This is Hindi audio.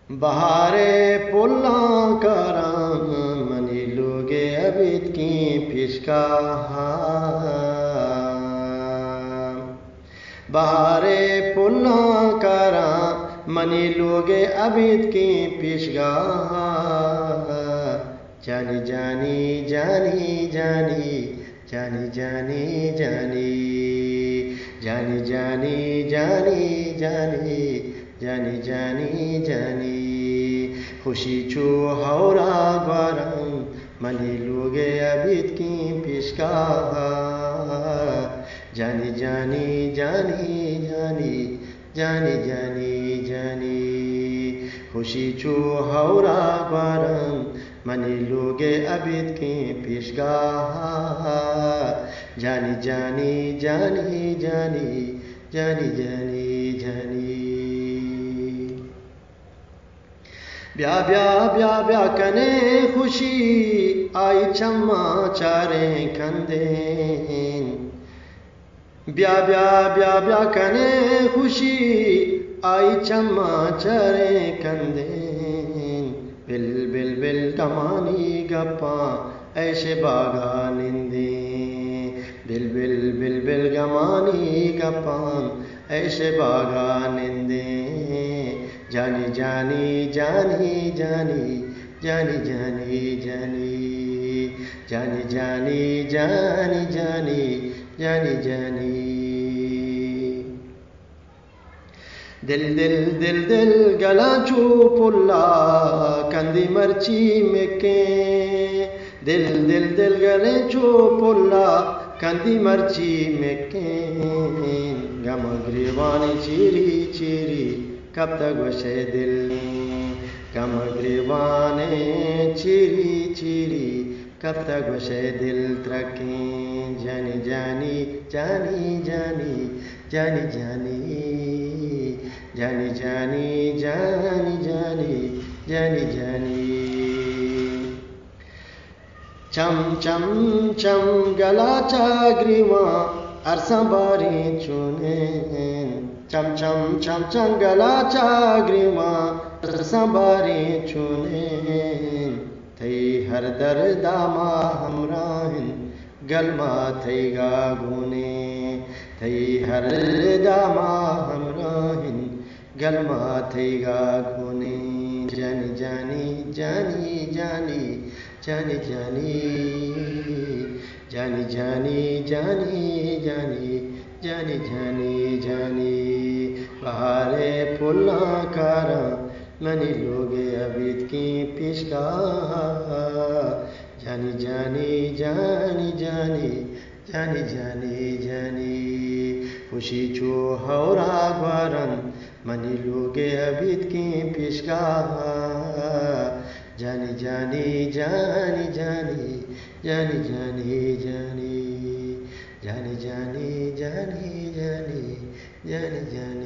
बहारे पुल्ला कराम मनी लोगे अबित की पिशका बहारे पुल्ला करा मनी लोगे अबित की पिशगा जानी जानी जानी जानी जानी जानी जानी जानी जानी जानी जानी जानी जानी जानी खुशी छू हौरा गरम मनी लोगे अबित की पिशका जानी जानी जानी जानी जानी जानी जानी खुशी छू हौरा गरम मनी लोगे अबित की पिशगा जानी जानी जानी जानी जानी जानी जानी ब्या ब्या ब्या ब्या कने खुशी आई चम्मा चारे कंदे ब्या ब्या ब्या ब्या कने खुशी आई चम्मा चारे कंदे बिल बिल बिल कमानी गप्पा ऐसे बागा निंदे बिल बिल बिल बिल गमानी गप्पा ऐसे बागा निंदे जानी जानी जानी जानी जानी जानी जानी जानी जानी जानी जानी जानी जानी दिल दिल दिल दिल गला चूपुल्ला कंदी मर्ची मेके दिल दिल दिल गले चूपुल्ला कंदी मर्ची मेके गमग्रीवानी चीरी चीरी कब तक वशे दिल गमग्रीवाने चीरी चीरी कब तक वशे दिल त्रके जानी जानी जानी जानी जानी जानी जानी जानी जानी जानी जानी जानी चम चम चम गला चाग्रीवा अरसा बारी चुने चम चम चम चम गला चाग्रीवा अरसा बारी चुने थई हर दर्दामा हमराहिन गलमा थई गागुने थई हर दामा हमराहिन गलमा थई गागुने जानी जानी जानी जानी जानी जानी जानी जानी जानी जानी जानी जानी जानी बहारे पुल्ला कारा मनी लोगे अबित की पिशका जानी जानी जानी जानी जानी जानी जानी खुशी छू हौरा ग्वारन मनी लोगे अबित की पिशका जानी जानी जानी जानी जानी जानी जानी जानी जानी जानी जानी जानी जानी